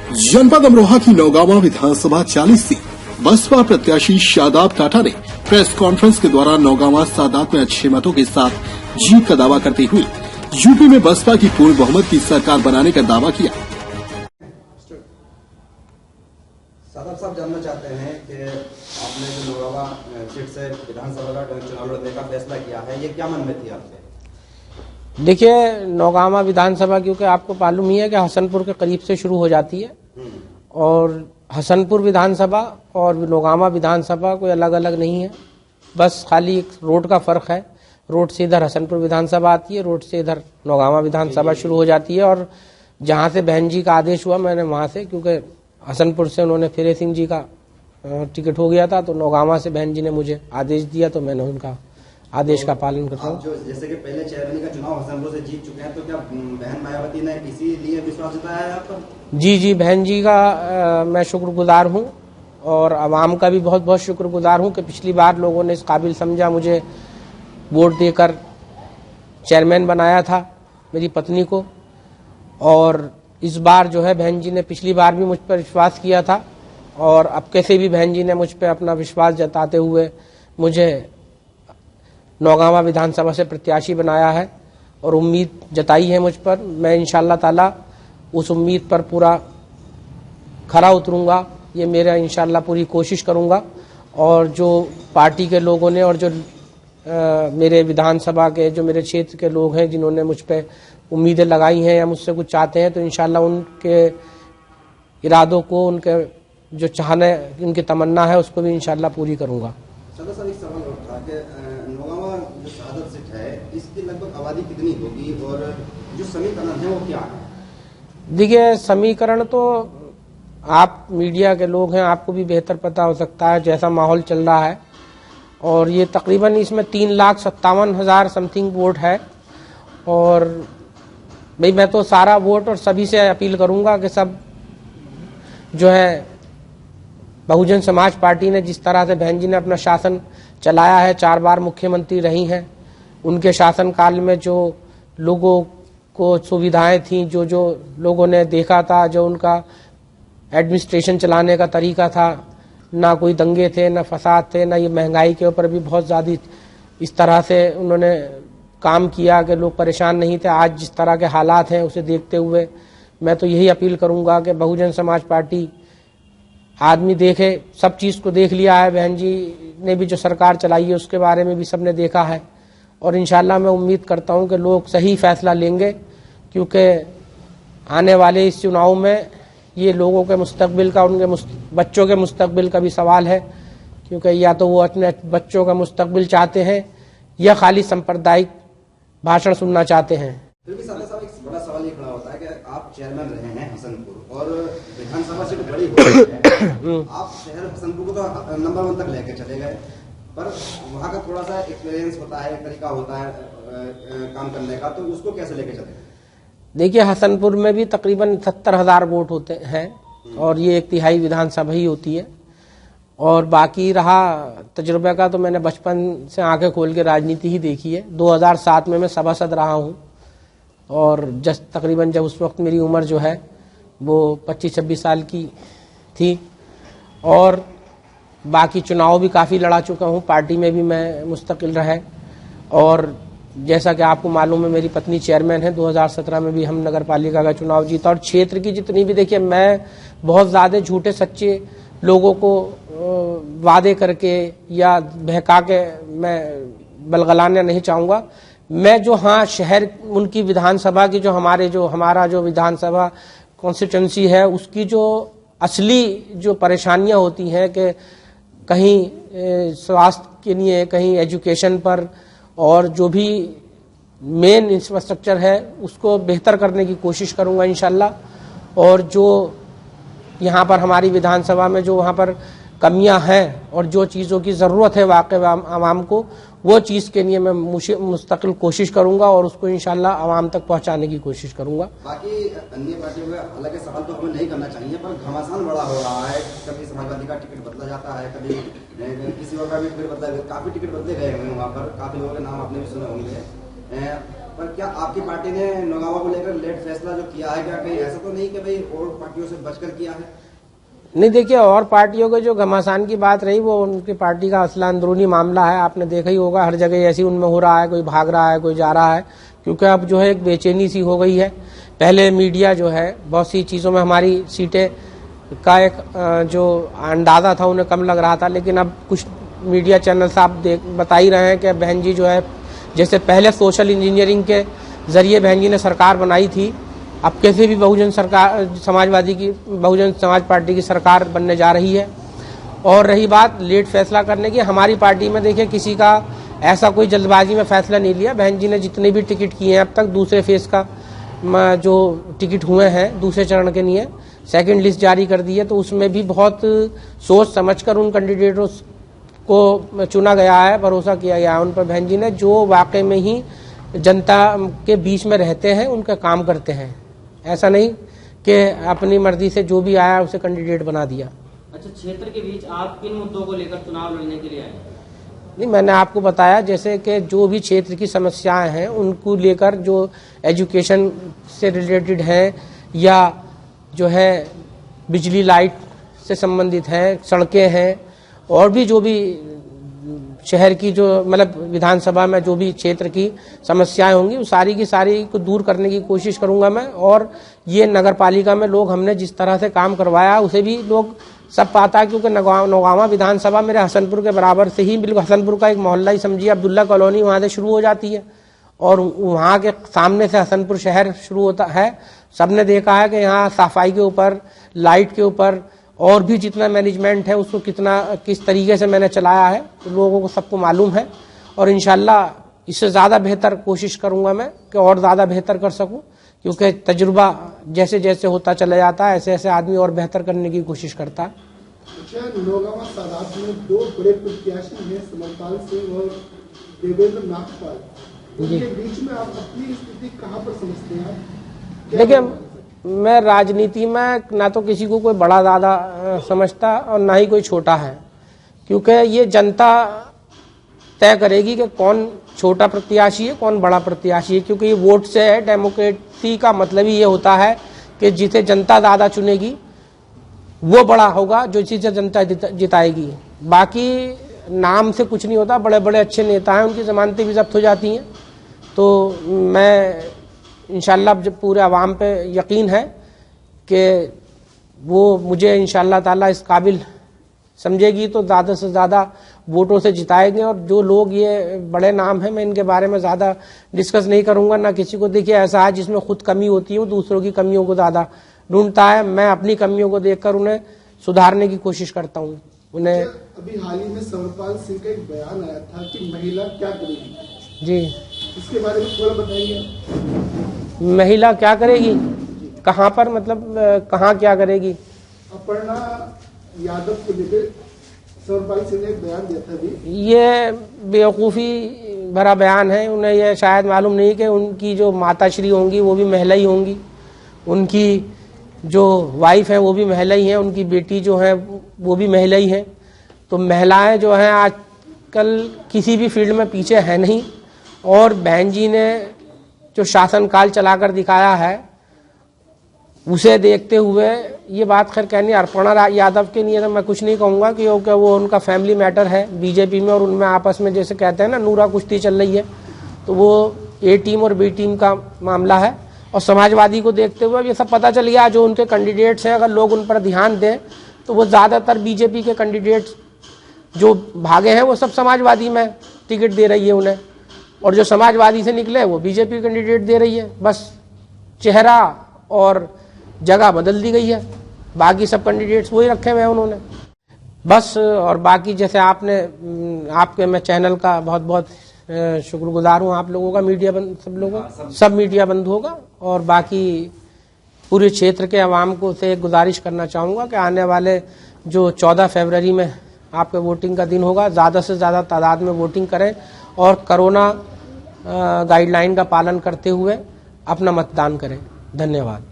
जनपद अमरोहा की नौगांवा विधानसभा 40 सीट बसपा प्रत्याशी शादाब टाटा ने प्रेस कॉन्फ्रेंस के दौरान नौगांवा सादात में अच्छे मतों के साथ जीत का दावा करते हुए यूपी में बसपा की पूर्ण बहुमत की सरकार बनाने का दावा किया। शादाब साहब जानना चाहते हैं कि आपने जो नौगांवा सीट से विधानसभा का चुनाव लड़ने का फैसला किया है, ये क्या मन में थी आपके? देखिए, नौगांवा विधानसभा क्योंकि आपको मालूम ही है कि हसनपुर के करीब से शुरू हो जाती है और हसनपुर विधानसभा और नौगांवा विधानसभा कोई अलग अलग नहीं है, बस खाली एक रोड का फर्क है। रोड से इधर हसनपुर विधानसभा आती है, रोड से इधर नौगांवा विधानसभा शुरू हो जाती है। और जहां से बहन जी का आदेश हुआ मैंने वहां से, क्योंकि हसनपुर से उन्होंने फेरे सिंह जी का टिकट हो गया था, तो नौगांवा से बहन जी ने मुझे आदेश दिया, तो मैंने उनका आदेश का पालन करता हूँ। जो जैसे कि पहले चेयरमैन का चुनाव हसनपुर से जीत चुके हैं, तो क्या बहन मायावती ने इसीलिए विश्वास जताया है आप पर? जी, बहन जी का मैं शुक्रगुजार हूँ और आवाम का भी बहुत बहुत शुक्रगुजार हूँ कि पिछली बार लोगों ने इस काबिल समझा, मुझे वोट देकर चेयरमैन बनाया था मेरी पत्नी को। और इस बार जो है बहन जी ने पिछली बार भी मुझ पर विश्वास किया था और अब कैसे भी बहन जी ने मुझ पर अपना विश्वास जताते हुए मुझे नौगांवा विधानसभा से प्रत्याशी बनाया है और उम्मीद जताई है मुझ पर। मैं इंशाअल्लाह ताला उस उम्मीद पर पूरा खरा उतरूंगा, ये मेरा इंशाअल्लाह पूरी कोशिश करूंगा। और जो पार्टी के लोगों ने और जो मेरे विधानसभा के जो मेरे क्षेत्र के लोग हैं जिन्होंने मुझ पर उम्मीदें लगाई हैं या मुझसे कुछ चाहते हैं, तो इंशाअल्लाह उनके इरादों को, उनके जो चाहने, उनकी तमन्ना है उसको भी इंशाअल्लाह पूरी करूंगा। सर एक सवाल उठा कि नौगांवा जो शहादत सीट है, इसकी लगभग आबादी कितनी होगी और जो समीकरण है वो क्या है? देखिए, समीकरण तो आप मीडिया के लोग हैं, आपको भी बेहतर पता हो सकता है जैसा माहौल चल रहा है। और ये तकरीबन इसमें 3,57,000 समथिंग वोट है। और भाई मैं तो सारा वोट और सभी से अपील करूंगा कि सब जो है बहुजन समाज पार्टी ने जिस तरह से बहन जी ने अपना शासन चलाया है, 4 बार मुख्यमंत्री रही हैं, उनके शासनकाल में जो लोगों को सुविधाएं थी, जो लोगों ने देखा था, जो उनका एडमिनिस्ट्रेशन चलाने का तरीका था, ना कोई दंगे थे, ना फसाद थे, ना ये महंगाई के ऊपर भी बहुत ज़्यादा इस तरह से उन्होंने काम किया कि लोग परेशान नहीं थे। आज जिस तरह के हालात हैं उसे देखते हुए मैं तो यही अपील करूंगा कि बहुजन समाज पार्टी आदमी देखे, सब चीज़ को देख लिया है, बहन जी ने भी जो सरकार चलाई है उसके बारे में भी सबने देखा है। और इंशाल्लाह मैं उम्मीद करता हूं कि लोग सही फैसला लेंगे, क्योंकि आने वाले इस चुनाव में ये लोगों के मुस्तकबिल का, उनके बच्चों के मुस्तकबिल का भी सवाल है, क्योंकि या तो वो अपने बच्चों का मुस्तकबिल चाहते हैं या खाली सांप्रदायिक भाषण सुनना चाहते हैं। फिर भी साहब एक बड़ा सवाल ये खड़ा होता है कि आप चेयरमैन रहे हैं हसनपुर और विधानसभा सीट बड़ी हो गई है, आप शहर हसनपुर को तो नंबर 1 तक लेके चले गए, पर वहाँ का थोड़ा सा एक्सपीरियंस होता है, तरीका होता है काम करने का, तो उसको कैसे लेके चले? देखिए, हसनपुर में भी तकरीबन 70,000 वोट होते हैं और ये 1/3 विधानसभा ही होती है। और बाकी रहा तजुर्बे का, तो मैंने बचपन से आंखें खोल के राजनीति ही देखी है। 2007 में मैं सभासद रहा हूँ और तकरीबन जब उस वक्त मेरी उम्र जो है वो 25-26 साल की थी। और बाकी चुनाव भी काफ़ी लड़ा चुका हूँ, पार्टी में भी मैं मुस्तकिल रहे। और जैसा कि आपको मालूम है मेरी पत्नी चेयरमैन है, 2017 में भी हम नगर पालिका का चुनाव जीता। और क्षेत्र की जितनी भी, देखिए मैं बहुत ज़्यादा झूठे सच्चे लोगों को वादे करके या बहका के मैं बलगलाना नहीं चाहूँगा। मैं जो, हाँ, शहर उनकी विधानसभा की जो हमारा जो विधानसभा कॉन्स्टिट्यूंसी है उसकी जो असली जो परेशानियां होती हैं कि कहीं स्वास्थ्य के लिए, कहीं एजुकेशन पर, और जो भी मेन इंफ्रास्ट्रक्चर है उसको बेहतर करने की कोशिश करूंगा इंशाल्लाह। और जो यहाँ पर हमारी विधानसभा में जो वहाँ पर कमियां हैं और जो चीज़ों की ज़रूरत है वाकई आवाम को, वो चीज़ के लिए मैं मुस्तकिल कोशिश करूंगा और उसको इंशाल्लाह आवाम तक पहुंचाने की कोशिश करूंगा। बाकी अन्य पार्टियों में हालांकि सवाल तो हमें नहीं करना चाहिए, पर घमासान बड़ा हो रहा है, कभी समाजवादी का टिकट बदला जाता है, कभी किसी और का भी टिकट बदला, काफ़ी टिकट बदले गए हुए वहाँ पर, काफ़ी लोगों के नाम आपने भी सुने होंगे। पर क्या आपकी पार्टी ने नौगावा को लेकर लेट फैसला जो किया है, क्या कहीं ऐसा तो नहीं कि भाई और पार्टियों से बचकर किया है? नहीं, देखिए, और पार्टियों के जो घमासान की बात रही वो उनकी पार्टी का असला अंदरूनी मामला है। आपने देखा ही होगा, हर जगह ऐसी उनमें हो रहा है, कोई भाग रहा है, कोई जा रहा है, क्योंकि अब जो है एक बेचैनी सी हो गई है। पहले मीडिया जो है बहुत सी चीज़ों में हमारी सीटें का एक जो अंदाजा था उन्हें कम लग रहा था, लेकिन अब कुछ मीडिया चैनल साहब बता ही रहे हैं कि बहन जी जो है, जैसे पहले सोशल इंजीनियरिंग के जरिए बहन जी ने सरकार बनाई थी, अब कैसे भी बहुजन समाज पार्टी की सरकार बनने जा रही है। और रही बात लेट फैसला करने की, हमारी पार्टी में देखिए किसी का ऐसा कोई जल्दबाजी में फैसला नहीं लिया। बहन जी ने जितने भी टिकट किए हैं अब तक, दूसरे फेज का जो टिकट हुए हैं दूसरे चरण के लिए, सेकंड लिस्ट जारी कर दी है, तो उसमें भी बहुत सोच समझकर उन कैंडिडेटों को चुना गया है, भरोसा किया गया है उन पर। बहन जी ने जो वाकई में ही जनता के बीच में रहते हैं, उनका काम करते हैं, ऐसा नहीं कि अपनी मर्जी से जो भी आया उसे कैंडिडेट बना दिया। अच्छा, क्षेत्र के बीच आप किन मुद्दों को लेकर चुनाव लड़ने के लिए आए? नहीं, मैंने आपको बताया जैसे कि जो भी क्षेत्र की समस्याएं हैं उनको लेकर, जो एजुकेशन से रिलेटेड है या जो है बिजली लाइट से संबंधित है, सड़कें हैं, और भी जो भी शहर की जो मतलब विधानसभा में जो भी क्षेत्र की समस्याएं होंगी वो सारी की सारी को दूर करने की कोशिश करूंगा मैं। और ये नगर पालिका में लोग हमने जिस तरह से काम करवाया उसे भी लोग सब पाता है, क्योंकि नौगावा विधानसभा मेरे हसनपुर के बराबर से ही, बिल्कुल हसनपुर का एक मोहल्ला ही समझिए, अब्दुल्ला कॉलोनी वहाँ से शुरू हो जाती है और वहाँ के सामने से हसनपुर शहर शुरू होता है। सबने देखा है कि यहाँ सफाई के ऊपर, लाइट के ऊपर और भी जितना मैनेजमेंट है उसको किस तरीके से मैंने चलाया है, तो लोगों को सबको मालूम है। और इंशाल्लाह इससे ज़्यादा बेहतर कोशिश करूंगा मैं कि और ज़्यादा बेहतर कर सकूं, क्योंकि तजुर्बा जैसे जैसे होता चला जाता है ऐसे ऐसे आदमी और बेहतर करने की कोशिश करता है। अच्छा, नौगावा सादात में दो बड़े प्रत्याशी हैं, समरपाल सिंह और देवेंद्र नागपाल, उनके बीच में आप अपनी स्थिति कहाँ पर समझते हैं? देखिए, मैं राजनीति में ना तो किसी को कोई बड़ा ज्यादा समझता और ना ही कोई छोटा है, क्योंकि ये जनता तय करेगी कि कौन छोटा प्रत्याशी है, कौन बड़ा प्रत्याशी है, क्योंकि ये वोट से है। डेमोक्रेसी का मतलब ही ये होता है कि जिसे जनता ज्यादा चुनेगी वो बड़ा होगा, जो जिसे जनता जिताएगी। बाकी नाम से कुछ नहीं होता। बड़े बड़े अच्छे नेता हैं, उनकी जमानतें भी जब्त हो जाती हैं। तो मैं इंशाल्लाह जब पूरे आवाम पे यकीन है कि वो मुझे इंशाल्लाह ताला इस काबिल समझेगी तो ज़्यादा से ज़्यादा वोटों से जिताएंगे। और जो लोग ये बड़े नाम हैं, मैं इनके बारे में ज़्यादा डिस्कस नहीं करूंगा, ना किसी को। देखिए, ऐसा है जिसमें खुद कमी होती है वो दूसरों की कमियों को ज़्यादा ढूंढता है। मैं अपनी कमियों को देखकर उन्हें सुधारने की कोशिश करता हूँ। उन्हें अभी हाल ही में समरपाल सिंह का एक बयान आया था कि महिला क्या करेगी, जी, इसके बारे में थोड़ा बताइए। महिला क्या करेगी, कहाँ पर, मतलब कहाँ क्या करेगी? अपर्णा यादव को लेकर समरपाल सिंह ने एक बयान दिया था अभी। ये बेवकूफ़ी भरा बयान है। उन्हें यह शायद मालूम नहीं कि उनकी जो माताश्री होंगी वो भी महिला ही होंगी, उनकी जो वाइफ है वो भी महिला ही है, उनकी बेटी जो है वो भी महिला ही है। तो महिलाएं जो हैं आजकल किसी भी फील्ड में पीछे है नहीं। और बहन जी ने जो शासनकाल चलाकर दिखाया है उसे देखते हुए ये बात खैर कहनी अर्पणा यादव के लिए तो मैं कुछ नहीं कहूँगा, क्योंकि वो उनका फैमिली मैटर है बीजेपी में, और उनमें आपस में जैसे कहते हैं ना नूरा कुश्ती चल रही है, तो वो ए टीम और बी टीम का मामला है। और समाजवादी को देखते हुए ये सब पता चल गया, जो उनके कैंडिडेट्स हैं अगर लोग उन पर ध्यान दें तो वो ज़्यादातर बीजेपी के कैंडिडेट्स जो भागे हैं वो सब समाजवादी में टिकट दे रही है उन्हें, और जो समाजवादी से निकले वो बीजेपी कैंडिडेट दे रही है। बस चेहरा और जगह बदल दी गई है, बाकी सब कैंडिडेट्स वही रखे हुए हैं उन्होंने बस। और बाकी जैसे आपके मैं चैनल का बहुत बहुत शुक्रगुजार हूँ आप लोगों का, मीडिया बंद सब लोगों, सब मीडिया बंद होगा। और बाकी पूरे क्षेत्र के अवाम को से एक गुजारिश करना चाहूँगा कि आने वाले जो 14 फरवरी में आपके वोटिंग का दिन होगा, ज़्यादा से ज़्यादा तादाद में वोटिंग करें और कोरोना गाइडलाइन का पालन करते हुए अपना मतदान करें। धन्यवाद।